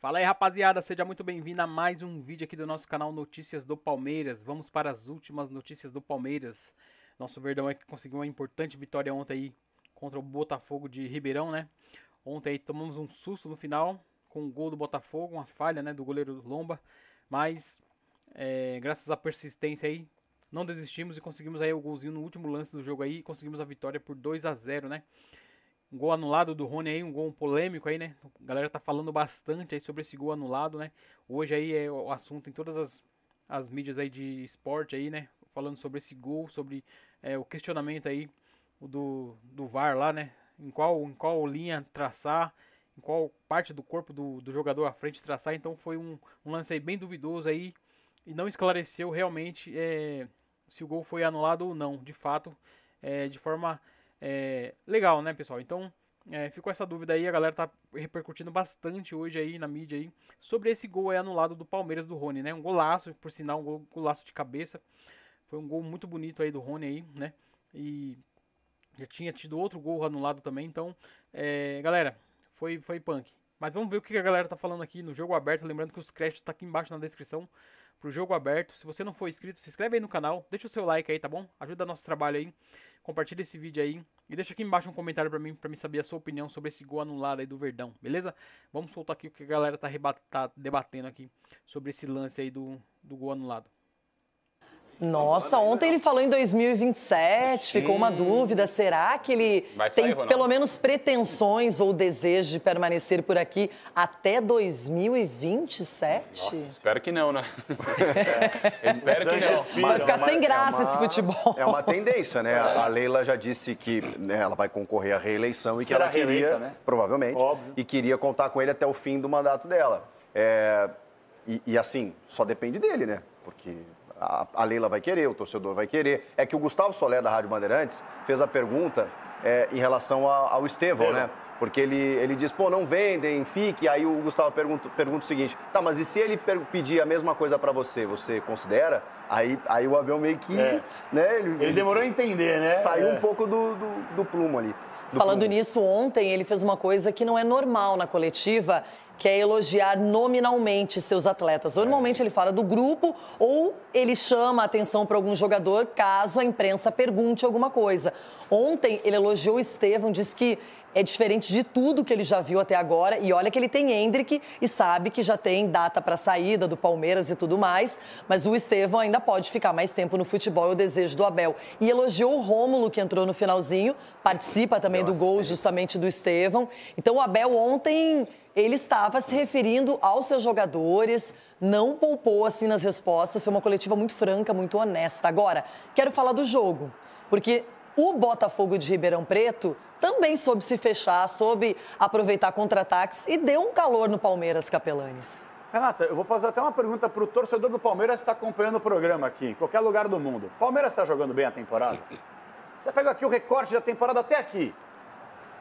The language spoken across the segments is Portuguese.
Fala aí, rapaziada, seja muito bem-vindo a mais um vídeo aqui do nosso canal Notícias do Palmeiras. Vamos para as últimas notícias do Palmeiras. Nosso Verdão aí que conseguiu uma importante vitória ontem aí contra o Botafogo de Ribeirão, né? Ontem aí tomamos um susto no final com o gol do Botafogo, uma falha, né, do goleiro Lomba. Mas, graças à persistência aí, não desistimos e conseguimos aí o golzinho no último lance do jogo aí. E conseguimos a vitória por 2-0, né? Um gol anulado do Rony aí, um gol polêmico aí, né? A galera tá falando bastante aí sobre esse gol anulado, né? Hoje aí é o assunto em todas as mídias aí de esporte aí, né? Falando sobre esse gol, sobre o questionamento aí do VAR lá, né? Em qual linha traçar, em qual parte do corpo do jogador à frente traçar. Então foi um lance aí bem duvidoso aí e não esclareceu realmente se o gol foi anulado ou não, de fato, de forma... legal, né, pessoal? Então, ficou essa dúvida aí, a galera tá repercutindo bastante hoje aí na mídia aí sobre esse gol aí anulado do Palmeiras do Rony, né? Um golaço, por sinal, um golaço de cabeça. Foi um gol muito bonito aí do Rony aí, né? E já tinha tido outro gol anulado também, então, galera, foi punk. Mas vamos ver o que a galera tá falando aqui no Jogo Aberto, lembrando que os créditos tá aqui embaixo na descrição pro Jogo Aberto. Se você não for inscrito, se inscreve aí no canal, deixa o seu like aí, tá bom? Ajuda nosso trabalho aí. Compartilha esse vídeo aí e deixa aqui embaixo um comentário pra mim saber a sua opinião sobre esse gol anulado aí do Verdão, beleza? Vamos soltar aqui o que a galera tá debatendo aqui sobre esse lance aí do gol anulado. Nossa, ontem ele falou em 2027, ficou uma dúvida, será que ele tem pelo menos pretensões ou desejo de permanecer por aqui até 2027? Nossa, espero que não, né? Espero que não. Vai ficar sem graça esse futebol. É uma tendência, né? A Leila já disse que ela vai concorrer à reeleição e que ela queria, reeleita, né? provavelmente, óbvio, e queria contar com ele até o fim do mandato dela. E assim, só depende dele, né? Porque... A Leila vai querer, o torcedor vai querer. É que o Gustavo Solé, da Rádio Bandeirantes, fez a pergunta em relação ao Estevão, né? Porque ele diz, pô, não vendem, fique. Aí o Gustavo pergunta o seguinte, tá, mas e se ele pedir a mesma coisa pra você, você considera? Aí o Abel meio que... né? Ele demorou a entender, né? Saiu um pouco do plumo ali. Falando nisso, ontem ele fez uma coisa que não é normal na coletiva, que é elogiar nominalmente seus atletas. Normalmente ele fala do grupo ou ele chama a atenção para algum jogador caso a imprensa pergunte alguma coisa. Ontem ele elogiou o Estevão, disse que é diferente de tudo que ele já viu até agora. E olha que ele tem Endrick e sabe que já tem data para saída do Palmeiras e tudo mais. Mas o Estevão ainda pode ficar mais tempo no futebol, é o desejo do Abel. E elogiou o Rômulo, que entrou no finalzinho, participa também do gol justamente do Estevão. Então o Abel ontem... ele estava se referindo aos seus jogadores, não poupou assim nas respostas, foi uma coletiva muito franca, muito honesta. Agora, quero falar do jogo, porque o Botafogo de Ribeirão Preto também soube se fechar, soube aproveitar contra-ataques e deu um calor no Palmeiras, Capelanes. Renata, eu vou fazer até uma pergunta para o torcedor do Palmeiras que está acompanhando o programa aqui, em qualquer lugar do mundo. O Palmeiras está jogando bem a temporada? Você pega aqui o recorte da temporada até aqui.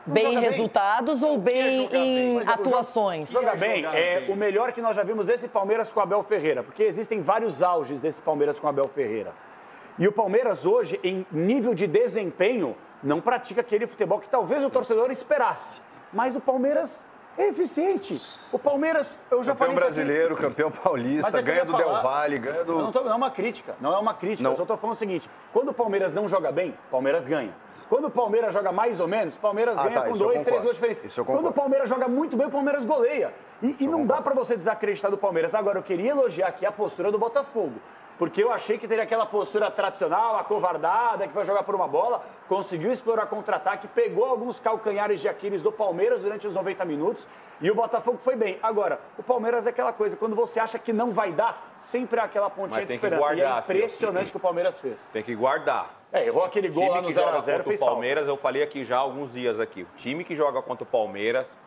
Bem em resultados ou bem em atuações? Joga bem. O melhor que nós já vimos desse Palmeiras com o Abel Ferreira, porque existem vários auges desse Palmeiras com o Abel Ferreira. E o Palmeiras hoje, em nível de desempenho, não pratica aquele futebol que talvez o torcedor esperasse. Mas o Palmeiras é eficiente. O Palmeiras, eu já falei campeão brasileiro, campeão paulista, ganha do Del Valle, ganha do... Não é uma crítica, não é uma crítica. Eu só estou falando o seguinte, quando o Palmeiras não joga bem, o Palmeiras ganha. Quando o Palmeiras joga mais ou menos, o Palmeiras ganha com 2, 3 gols diferentes. Quando o Palmeiras joga muito bem, o Palmeiras goleia. E não dá para você desacreditar do Palmeiras. Agora, eu queria elogiar aqui a postura do Botafogo. Porque eu achei que teria aquela postura tradicional, acovardada, que vai jogar por uma bola, conseguiu explorar contra-ataque, pegou alguns calcanhares de Aquiles do Palmeiras durante os 90 minutos e o Botafogo foi bem. Agora, o Palmeiras é aquela coisa, quando você acha que não vai dar, sempre há aquela pontinha de esperança. Guardar, e é impressionante o que o Palmeiras fez. Tem que guardar. Errou aquele gol lá no 0x0, fez o Palmeiras, eu falei aqui já há alguns dias aqui. O time que joga contra o Palmeiras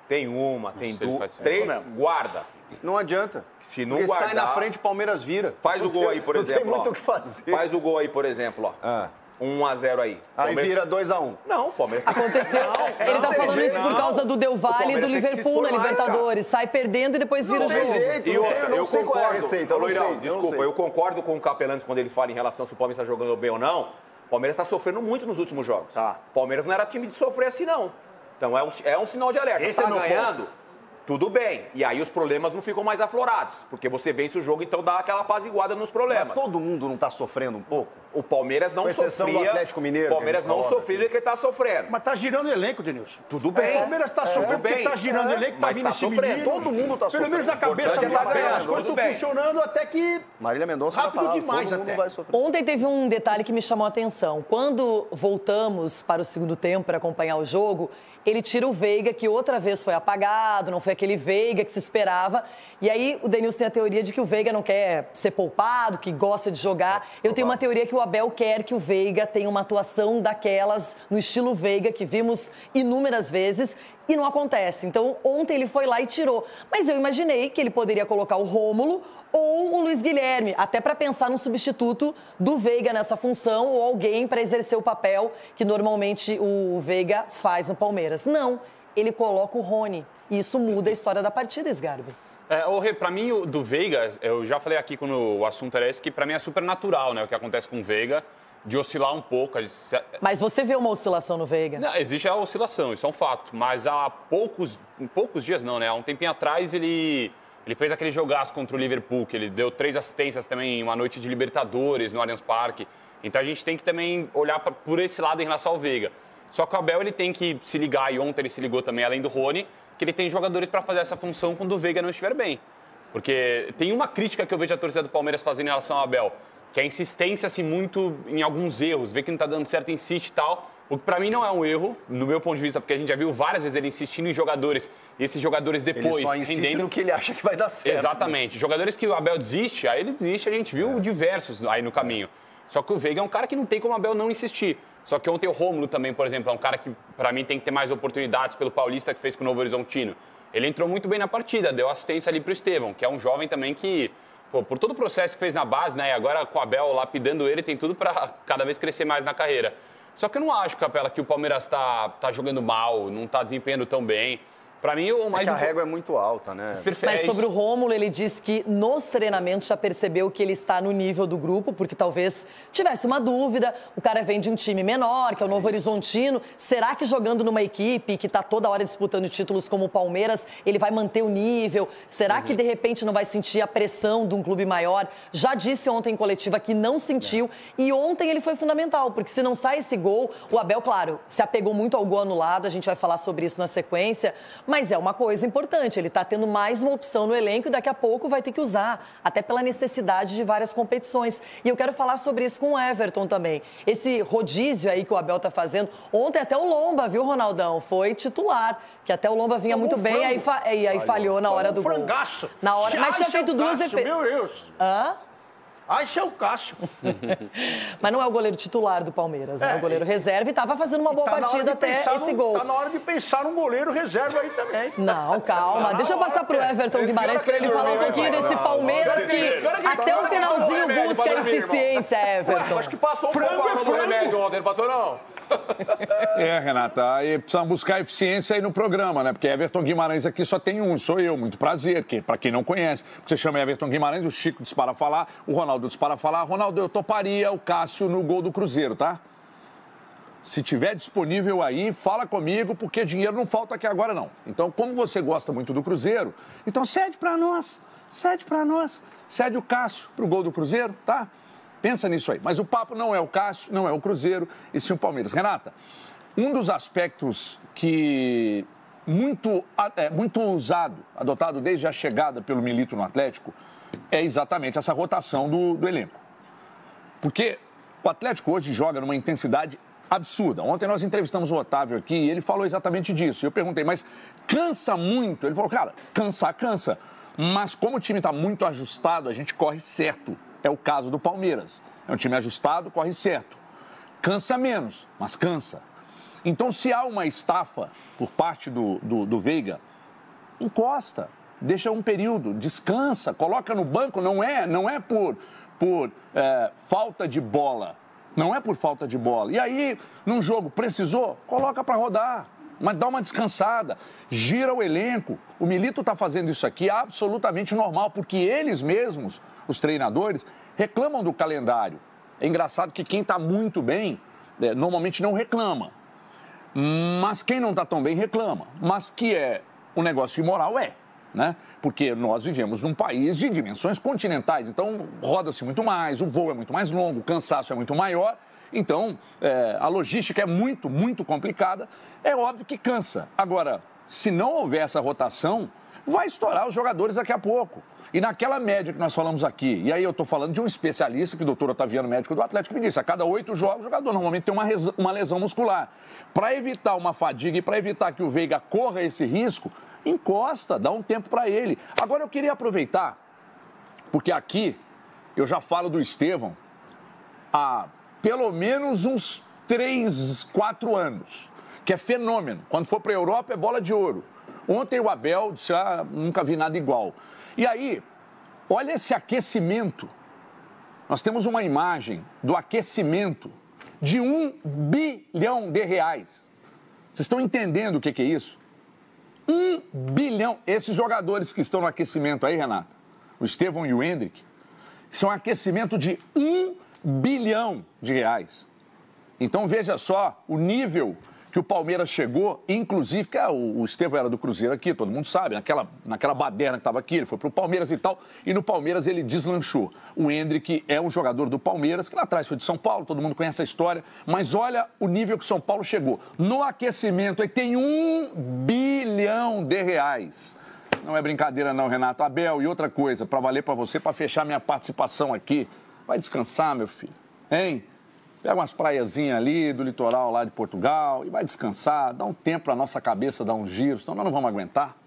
tem uma, tem duas, três, guarda. Não adianta. Se não porque guardar, sai na frente, o Palmeiras vira. Faz o gol aí, por exemplo. Não tem muito o que fazer. Faz o gol aí, por exemplo, ó. 1-0 aí. Aí vira 2-1. Não, o Palmeiras... Aconteceu. Ele tá falando isso por causa do Del Valle e do Liverpool na Libertadores. Sai perdendo e depois vira o jogo. E eu não sei qual é a receita. Desculpa, eu concordo com o Capelanes quando ele fala em relação se o Palmeiras está jogando bem ou não. O Palmeiras está sofrendo muito nos últimos jogos. O Palmeiras não era time de sofrer assim, não. Então é um sinal de alerta. Esse tá ganhando... tudo bem. E aí os problemas não ficam mais aflorados, porque você vence o jogo, então dá aquela apaziguada nos problemas. Mas todo mundo não está sofrendo um pouco? O Palmeiras não sofria. Com exceção do Atlético Mineiro. O Palmeiras não sofria do que ele está sofrendo. Mas está girando o elenco, Denilson. Tudo bem. O Palmeiras está sofrendo porque está girando o elenco, está vindo esse menino. Todo mundo está sofrendo. Pelo menos na cabeça do Abel, as coisas estão funcionando até que... Marília Mendonça rápido demais todo até. Mundo vai sofrer. Ontem teve um detalhe que me chamou a atenção. Quando voltamos para o segundo tempo para acompanhar o jogo, ele tira o Veiga, que outra vez foi apagado, não foi aquele Veiga que se esperava. E aí o Denilson tem a teoria de que o Veiga não quer ser poupado, que gosta de jogar. Eu tenho uma teoria que o Abel quer que o Veiga tenha uma atuação daquelas, no estilo Veiga, que vimos inúmeras vezes, e não acontece. Então, ontem ele foi lá e tirou. Mas eu imaginei que ele poderia colocar o Rômulo ou o Luiz Guilherme, até para pensar num substituto do Veiga nessa função, ou alguém para exercer o papel que normalmente o Veiga faz no Palmeiras. Não, ele coloca o Rony. E isso muda a história da partida, Sgarbi. Para mim, o do Veiga, eu já falei aqui quando o assunto era esse, que para mim é super natural, né, o que acontece com o Veiga, de oscilar um pouco. Mas você vê uma oscilação no Veiga? Não, existe a oscilação, isso é um fato. Mas há poucos dias não, né? Há um tempinho atrás ele fez aquele jogaço contra o Liverpool, que ele deu 3 assistências também em uma noite de Libertadores no Allianz Parque. Então a gente tem que também olhar por esse lado em relação ao Veiga. Só que o Abel ele tem que se ligar, e ontem ele se ligou também, além do Rony, que ele tem jogadores para fazer essa função quando o Veiga não estiver bem. Porque tem uma crítica que eu vejo a torcida do Palmeiras fazendo em relação ao Abel, que é a insistência assim, muito em alguns erros, vê que não está dando certo, insiste e tal. O que para mim não é um erro, no meu ponto de vista, porque a gente já viu várias vezes ele insistindo em jogadores, e esses jogadores depois ele só insiste rendendo no que ele acha que vai dar certo. Exatamente. Né? Jogadores que o Abel desiste, aí ele desiste, a gente viu diversos aí no caminho. Só que o Veiga é um cara que não tem como o Abel não insistir. Só que ontem o Rômulo também, por exemplo, é um cara que para mim tem que ter mais oportunidades pelo Paulista que fez com o Novo Horizontino. Ele entrou muito bem na partida, deu assistência ali pro Estevão, que é um jovem também que... por todo o processo que fez na base, né? Agora com o Abel lapidando ele, tem tudo para cada vez crescer mais na carreira. Só que eu não acho, Capela, que o Palmeiras tá jogando mal, não tá desempenhando tão bem. Para mim, o mais... a régua é muito alta, né? Perfeito. Mas sobre o Rômulo, ele disse que nos treinamentos já percebeu que ele está no nível do grupo, porque talvez tivesse uma dúvida. O cara vem de um time menor, que é o Novo Horizontino. Será que jogando numa equipe que está toda hora disputando títulos como o Palmeiras, ele vai manter o nível? Será que, de repente, não vai sentir a pressão de um clube maior? Já disse ontem em coletiva que não sentiu. E ontem ele foi fundamental, porque se não sai esse gol, o Abel, claro, se apegou muito ao gol anulado. A gente vai falar sobre isso na sequência. Mas é uma coisa importante, ele está tendo mais uma opção no elenco e daqui a pouco vai ter que usar, até pela necessidade de várias competições. E eu quero falar sobre isso com o Everton também. Esse rodízio aí que o Abel está fazendo, ontem até o Lomba, viu, Ronaldão? Foi titular, que até o Lomba vinha muito bem, aí falhou na hora do gol. Frangaço. Na hora, mas tinha feito duas defesas. Meu Deus. Hã? Esse é o Cássio. Mas não é o goleiro titular do Palmeiras, né? O goleiro reserva e estava fazendo uma boa partida até esse gol. Tá na hora de pensar num goleiro reserva aí também. Não, calma. Deixa eu passar pro Everton Guimarães para ele falar um pouquinho desse Palmeiras que até o finalzinho busca a eficiência, Everton. Acho que passou um pouco no remédio ontem, não passou não? Renata, aí precisa buscar eficiência aí no programa, né? Porque Everton Guimarães aqui só tem um, sou eu, muito prazer, que para quem não conhece, você chama Everton Guimarães, o Chico dispara falar, o Ronaldo dispara falar. Ronaldo, eu toparia o Cássio no gol do Cruzeiro, tá? Se tiver disponível aí, fala comigo, porque dinheiro não falta aqui agora não. Então, como você gosta muito do Cruzeiro, então cede para nós, cede o Cássio pro gol do Cruzeiro, tá? Pensa nisso aí. Mas o papo não é o Cássio, não é o Cruzeiro, e sim o Palmeiras. Renata, um dos aspectos que muito usado, adotado desde a chegada pelo Milito no Atlético, é exatamente essa rotação do elenco. Porque o Atlético hoje joga numa intensidade absurda. Ontem nós entrevistamos o Otávio aqui e ele falou exatamente disso. Eu perguntei, mas cansa muito? Ele falou, cara, cansa. Mas como o time está muito ajustado, a gente corre certo. É o caso do Palmeiras. É um time ajustado, corre certo. Cansa menos, mas cansa. Então, se há uma estafa por parte do Veiga, encosta, deixa um período, descansa, coloca no banco, não é por falta de bola. Não é por falta de bola. E aí, num jogo, precisou, coloca para rodar. Mas dá uma descansada, gira o elenco. O Milito está fazendo isso aqui absolutamente normal, porque eles mesmos, os treinadores, reclamam do calendário. É engraçado que quem está muito bem, normalmente não reclama. Mas quem não está tão bem, reclama. Mas que é um negócio imoral, né? Porque nós vivemos num país de dimensões continentais, então roda-se muito mais, o voo é muito mais longo, o cansaço é muito maior, então a logística é muito, muito complicada, é óbvio que cansa. Agora, se não houver essa rotação, vai estourar os jogadores daqui a pouco. E naquela média que nós falamos aqui, e aí eu estou falando de um especialista, que o doutor Otaviano, médico do Atlético, me disse, a cada 8 jogos o jogador normalmente tem uma lesão muscular. Para evitar uma fadiga e para evitar que o Veiga corra esse risco, encosta, dá um tempo para ele. Agora eu queria aproveitar, porque aqui eu já falo do Estevão há pelo menos uns 3, 4 anos, que é fenômeno. Quando for para a Europa é bola de ouro. Ontem o Abel disse, nunca vi nada igual. E aí, olha esse aquecimento. Nós temos uma imagem do aquecimento de R$1 bilhão. Vocês estão entendendo o que é isso? 1 bilhão. Esses jogadores que estão no aquecimento aí, Renata, o Estevão e o Endrick, são um aquecimento de R$1 bilhão. Então veja só o nível que o Palmeiras chegou, inclusive, que o Estevão era do Cruzeiro aqui, todo mundo sabe, naquela baderna que estava aqui, ele foi pro Palmeiras e tal, e no Palmeiras ele deslanchou. O Endrick é um jogador do Palmeiras, que lá atrás foi de São Paulo, todo mundo conhece a história, mas olha o nível que São Paulo chegou. No aquecimento, aí tem R$1 bilhão. Não é brincadeira não, Renato. Abel, e outra coisa, para valer para você, para fechar minha participação aqui, vai descansar, meu filho, hein? Pega umas praiazinhas ali do litoral lá de Portugal e vai descansar, dá um tempo para a nossa cabeça dar uns giros, senão nós não vamos aguentar.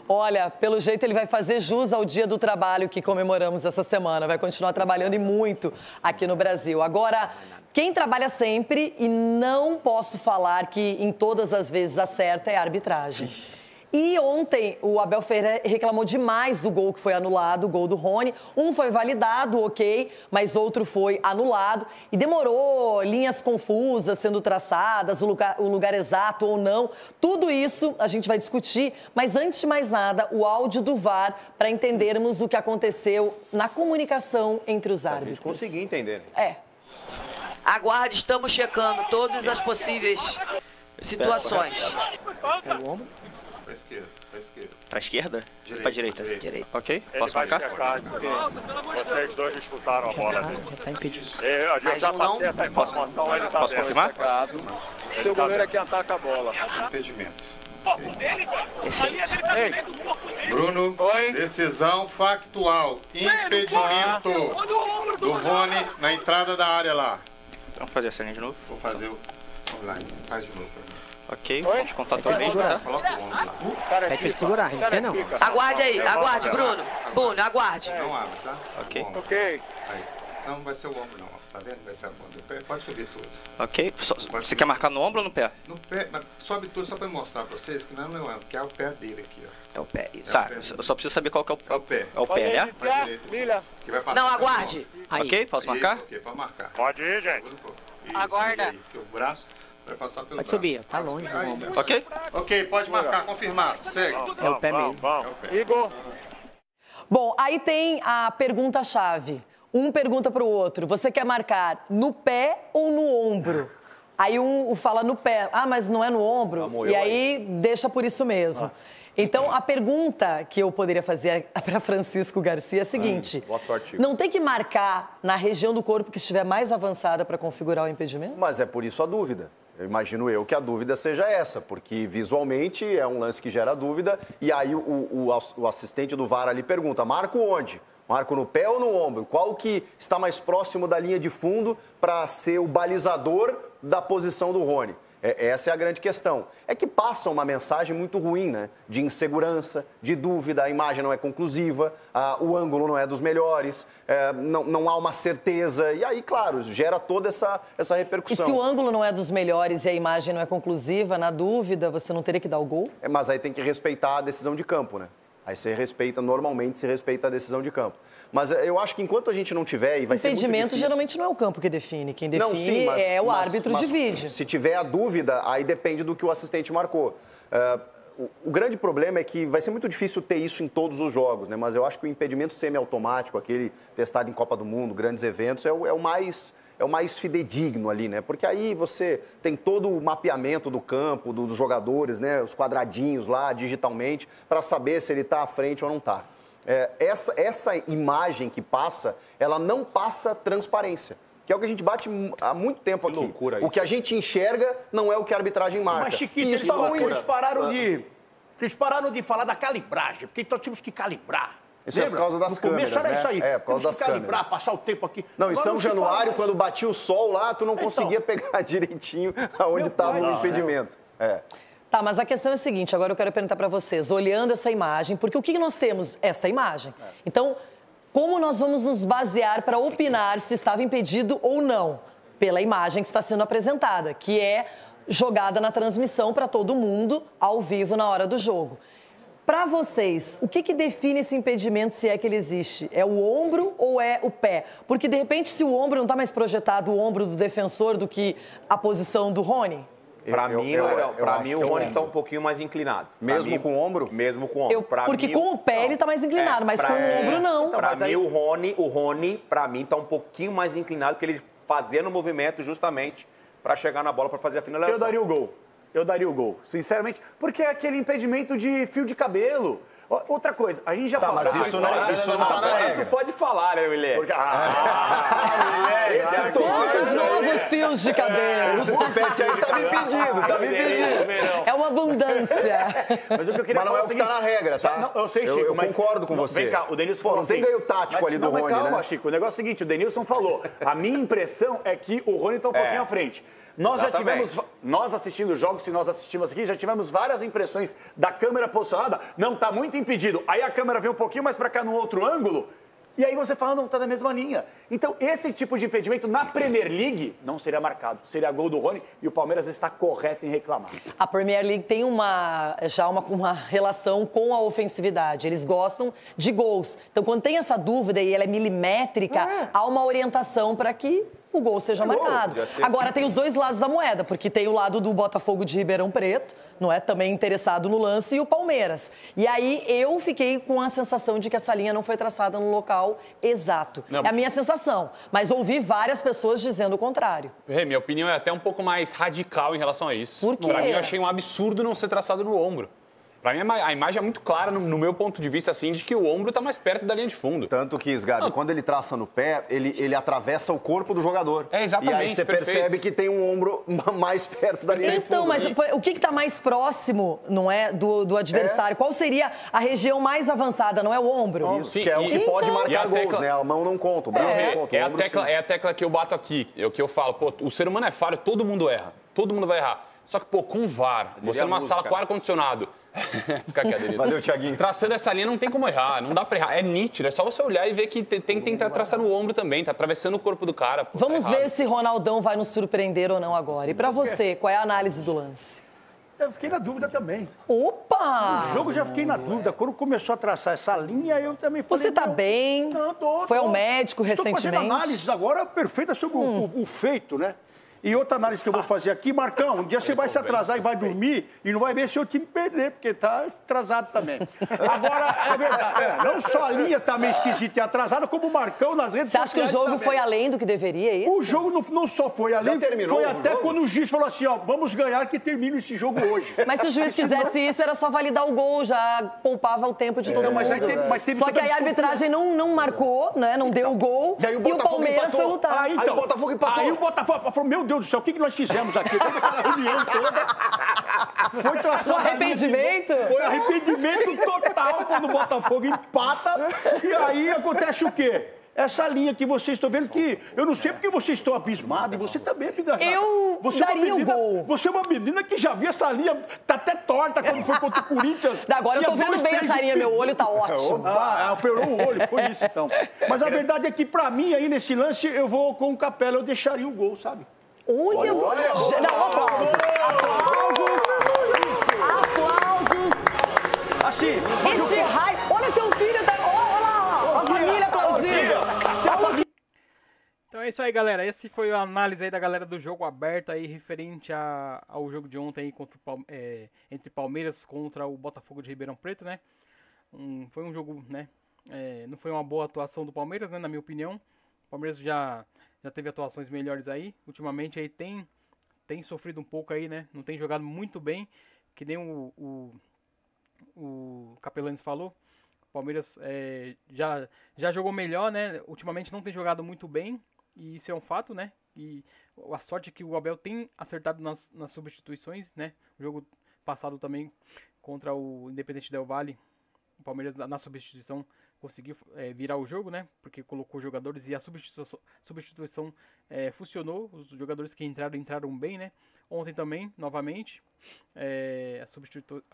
Olha, pelo jeito ele vai fazer jus ao Dia do Trabalho que comemoramos essa semana, vai continuar trabalhando e muito aqui no Brasil. Agora, quem trabalha sempre, e não posso falar que em todas as vezes acerta, é a arbitragem. E ontem o Abel Ferreira reclamou demais do gol que foi anulado, o gol do Rony. Um foi validado, ok, mas outro foi anulado. E demorou, linhas confusas sendo traçadas, o lugar exato ou não. Tudo isso a gente vai discutir, mas antes de mais nada, o áudio do VAR para entendermos o que aconteceu na comunicação entre os árbitros. A gente conseguir entender. Aguarde, estamos checando todas as possíveis situações. Pega o ombro. Pra esquerda? Direita. Pra direita? Direita. Ok, posso marcar? Vocês dois disputaram a bola. Já tá impedido. Eu já passei essa informação, ele tá Posso confirmar? O seu goleiro é quem ataca a bola. Impedimento. Bruno, decisão factual. Impedimento do Rony na entrada da área lá. Vamos fazer essa linha de novo? Vou fazer o online. Faz de novo pra mim. Ok, vamos contar também, tá? Coloca o ombro lá. Pede pra ele segurar, não sei não. Aguarde aí, aguarde, Bruno. Bruno, aguarde. Não abre, tá? Ok. Ok. Aí. Não vai ser o ombro não, tá vendo? Vai ser a bunda. Pode subir tudo. Ok, você quer marcar no ombro ou no pé? No pé, mas sobe tudo só pra mostrar pra vocês que não é o ombro, que é o pé dele aqui, ó. É o pé, isso. Tá, eu só preciso saber qual que é o pé. É o pé, né? Que vai passar não, aguarde. Ok, posso marcar? Ok, pode marcar. Pode ir, gente. Aguarda. O braço vai passar pelo Pode subir, tá longe do ombro. Ok? Ok, pode marcar, confirmar. Segue. É o pé mesmo. Igor. Bom, aí tem a pergunta-chave. Um pergunta para o outro, você quer marcar no pé ou no ombro? Aí um fala no pé, mas não é no ombro? E aí deixa por isso mesmo. Nossa. Então, a pergunta que eu poderia fazer para Francisco Garcia é a seguinte. Boa sorte. Não tem que marcar na região do corpo que estiver mais avançada para configurar o impedimento? Mas é por isso a dúvida. Eu imagino que a dúvida seja essa, porque visualmente é um lance que gera dúvida e aí o assistente do VAR ali pergunta, marco onde? Marco no pé ou no ombro? Qual que está mais próximo da linha de fundo para ser o balizador da posição do Rony? Essa é a grande questão. É que passa uma mensagem muito ruim, né? De insegurança, de dúvida, a imagem não é conclusiva, o ângulo não é dos melhores, não há uma certeza. E aí, claro, gera toda essa repercussão. E se o ângulo não é dos melhores e a imagem não é conclusiva, na dúvida, você não teria que dar o gol? Mas aí tem que respeitar a decisão de campo, né? Aí normalmente se respeita a decisão de campo. Mas eu acho que enquanto a gente não tiver, e vai ser muito difícil... Impedimento geralmente não é o campo que define. Quem define é o árbitro de vídeo. Se tiver a dúvida, aí depende do que o assistente marcou. o grande problema é que vai ser muito difícil ter isso em todos os jogos, né? Mas eu acho que o impedimento semiautomático, aquele testado em Copa do Mundo, grandes eventos, é o mais fidedigno ali, né? Porque aí você tem todo o mapeamento do campo, dos jogadores, né? Os quadradinhos lá, digitalmente, para saber se ele está à frente ou não está. Essa imagem que passa, ela não passa transparência. Que é o que a gente bate há muito tempo aqui. Loucura isso. O que a gente enxerga não é o que a arbitragem marca. Mas, Chiquinho, eles pararam de falar da calibragem, porque nós tínhamos que calibrar. Isso é por causa das câmeras, era né? isso aí. É, por causa das câmeras. Calibrar, passar o tempo aqui. Não, em São Januário, quando batia o sol lá, tu não conseguia pegar direitinho aonde estava o impedimento. Tá, mas a questão é a seguinte, agora eu quero perguntar para vocês, olhando essa imagem, porque o que nós temos? Esta imagem. Então, como nós vamos nos basear para opinar se estava impedido ou não? Pela imagem que está sendo apresentada, que é jogada na transmissão para todo mundo, ao vivo, na hora do jogo. Para vocês, o que define esse impedimento, se é que ele existe? É o ombro ou é o pé? Porque, de repente, se o ombro não está mais projetado, o ombro do defensor, do que a posição do Rony? Para mim, o Rony está um pouquinho mais inclinado. Mesmo com o ombro? Mesmo com o ombro. Porque com o pé ele está mais inclinado, mas com o ombro não. Para mim, o Rony, para mim, está um pouquinho mais inclinado, porque ele fazendo o movimento justamente para chegar na bola, para fazer a finalização. Eu daria o gol, sinceramente, porque é aquele impedimento de fio de cabelo. Outra coisa, a gente já falou... Mas isso não tá na regra. Tu pode falar, né, William? Quantos novos fios de cabelo? Esse tupete aí tá me pedindo, É uma abundância. Mas o que eu queria não é o que tá na regra, tá? Não, eu sei, Chico, eu concordo com você. Vem cá, o Denilson falou não tem ganho tático ali do Rony, né? Calma, Chico, o negócio é o seguinte, o Denilson falou, a minha impressão é que o Rony tá um pouquinho à frente. Nós assistindo jogos, se nós assistimos aqui, já tivemos várias impressões da câmera posicionada. Não, tá muito impedido. Aí a câmera vem um pouquinho mais para cá no outro ângulo. E aí você fala, não, tá na mesma linha. Então, esse tipo de impedimento na Premier League não seria marcado. Seria gol do Rony e o Palmeiras está correto em reclamar. A Premier League tem uma relação com a ofensividade. Eles gostam de gols. Então, quando tem essa dúvida e ela é milimétrica, há uma orientação para que o gol seja marcado. Agora, tem os dois lados da moeda, porque tem o lado do Botafogo de Ribeirão Preto, não é? Também interessado no lance, e o Palmeiras. E aí, eu fiquei com a sensação de que essa linha não foi traçada no local exato. É a minha sensação. Mas ouvi várias pessoas dizendo o contrário. Minha opinião é até um pouco mais radical em relação a isso. Por quê? Pra mim, eu achei um absurdo não ser traçado no ombro. Pra mim, a imagem é muito clara, no meu ponto de vista, assim, de que o ombro tá mais perto da linha de fundo. Tanto que, Sgarbi, quando ele traça no pé, ele atravessa o corpo do jogador. Exatamente. E aí você percebe que tem um ombro mais perto da linha de fundo. Então, mas o que tá mais próximo, não é, do adversário? Qual seria a região mais avançada, não é o ombro? Isso, que é o que pode marcar gols, né? A mão não conta, o braço não conta, o ombro sim. É a tecla que eu bato aqui, é o que eu falo. Pô, o ser humano é falho, todo mundo erra. Todo mundo vai errar. Só que, pô, com VAR, você numa sala com ar-condicionado... Fica aqui, Adelisa. Valeu, Thiaguinho. Traçando essa linha não tem como errar, não dá pra errar. É nítido, é só você olhar e ver que tem que tentar traçar no ombro também, tá atravessando o corpo do cara. Pô, vamos ver se Ronaldão vai nos surpreender ou não agora. E pra você, qual é a análise do lance? Eu fiquei na dúvida também. Opa! No jogo eu já fiquei na dúvida. Quando começou a traçar essa linha, eu também falei... Você tá bem? Não, tô. Foi ao médico recentemente? Estou fazendo análises agora perfeitas sobre o feito, né? E outra análise que eu vou fazer aqui, Marcão, um dia você vai se atrasar e vai dormir e não vai ver seu time perder, porque tá atrasado também. Agora, é verdade, não só a linha tá meio esquisita e atrasada, como o Marcão nas redes sociais. Você acha que o jogo foi além do que deveria, é isso? O jogo não só foi além, foi até quando o juiz falou assim, ó, vamos ganhar que termina esse jogo hoje. Mas se o juiz quisesse isso, era só validar o gol, já poupava o tempo de todo mundo. Mas teve só que aí a arbitragem não marcou, né, não deu o gol, e o Palmeiras foi lutar. Aí o Botafogo empatou. Aí o Botafogo falou, meu Deus do céu, o que nós fizemos aqui? Teve aquela reunião toda. Foi traçado. Arrependimento? Foi arrependimento total quando o Botafogo empata. E aí acontece o quê? Essa linha que vocês estão vendo que... Eu não sei porque vocês estão abismados. E você também, amiga. Eu daria o gol. Você é uma menina que já viu essa linha... Tá até torta quando foi contra o Corinthians. Agora eu tô vendo bem essa linha. Meu olho tá ótimo. Operou o olho. Foi isso, então. Mas a verdade é que, pra mim, aí nesse lance, eu vou com o Capela. Eu deixaria o gol, sabe? Olha, não, aplausos. Assim, esse raio. Olha seu filho, tá. Olha lá, a família aplaudindo. Então é isso aí, galera. Esse foi a análise aí da galera do jogo aberto aí, referente ao jogo de ontem aí contra entre Palmeiras contra o Botafogo de Ribeirão Preto, né? Foi um jogo, né? Não foi uma boa atuação do Palmeiras, né? Na minha opinião. O Palmeiras já teve atuações melhores aí. Ultimamente aí tem sofrido um pouco aí, né? Não tem jogado muito bem, que nem o Capelanes falou. O Palmeiras já jogou melhor, né? Ultimamente não tem jogado muito bem, e isso é um fato, né? E a sorte é que o Abel tem acertado nas substituições, né? O jogo passado também contra o Independente Del Valle, o Palmeiras na substituição conseguiu virar o jogo, né? Porque colocou jogadores e a substituição funcionou. Os jogadores que entraram bem, né? Ontem também, novamente,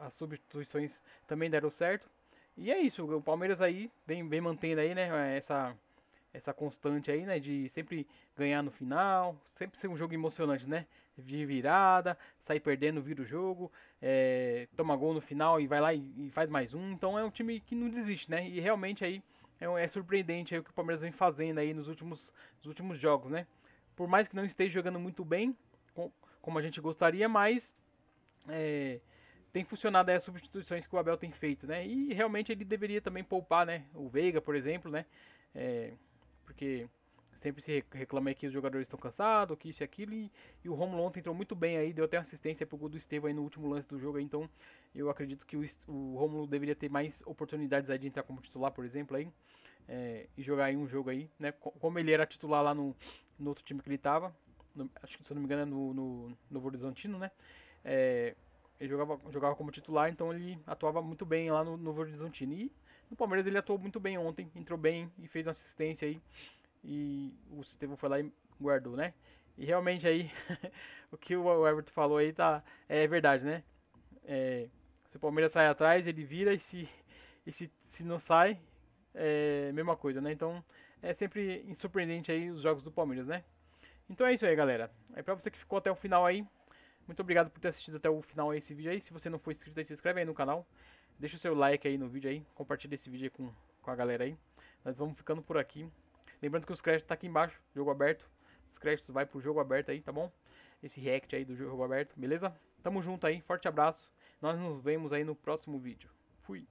as substituições também deram certo. E é isso, o Palmeiras aí vem mantendo aí, né? Essa constante aí, né? De sempre ganhar no final, sempre ser um jogo emocionante, né? De virada, sair perdendo, vira o jogo, toma gol no final e vai lá e faz mais um. Então é um time que não desiste, né? E realmente aí é surpreendente aí o que o Palmeiras vem fazendo aí nos últimos jogos, né? Por mais que não esteja jogando muito bem, como a gente gostaria, mas tem funcionado aí as substituições que o Abel tem feito, né? E realmente ele deveria também poupar, né? O Veiga, por exemplo, né? Porque sempre se reclama aí que os jogadores estão cansados, que isso e aquilo, e o Romulo ontem entrou muito bem aí, deu até assistência pro gol do Estevão aí no último lance do jogo aí, então eu acredito que o Romulo deveria ter mais oportunidades aí de entrar como titular, por exemplo, aí, e jogar aí um jogo aí, né, como ele era titular lá no outro time que ele tava, acho que se eu não me engano é no Novo Horizontino, né, ele jogava como titular, então ele atuava muito bem lá no Novo Horizontino, e no Palmeiras ele atuou muito bem ontem, entrou bem e fez uma assistência aí, e o Estevão foi lá e guardou, né? E realmente aí, o que o Everton falou aí é verdade, né? Se o Palmeiras sai atrás, ele vira, e se não sai, mesma coisa, né? Então, é sempre surpreendente aí os jogos do Palmeiras, né? Então é isso aí, galera. Pra você que ficou até o final aí, muito obrigado por ter assistido até o final aí esse vídeo aí. Se você não for inscrito aí, se inscreve aí no canal. Deixa o seu like aí no vídeo aí, compartilha esse vídeo aí com a galera aí. Nós vamos ficando por aqui. Lembrando que os créditos tá aqui embaixo, jogo aberto. Os créditos vai pro jogo aberto aí, tá bom? Esse react aí do jogo aberto, beleza? Tamo junto aí, forte abraço. Nós nos vemos aí no próximo vídeo. Fui!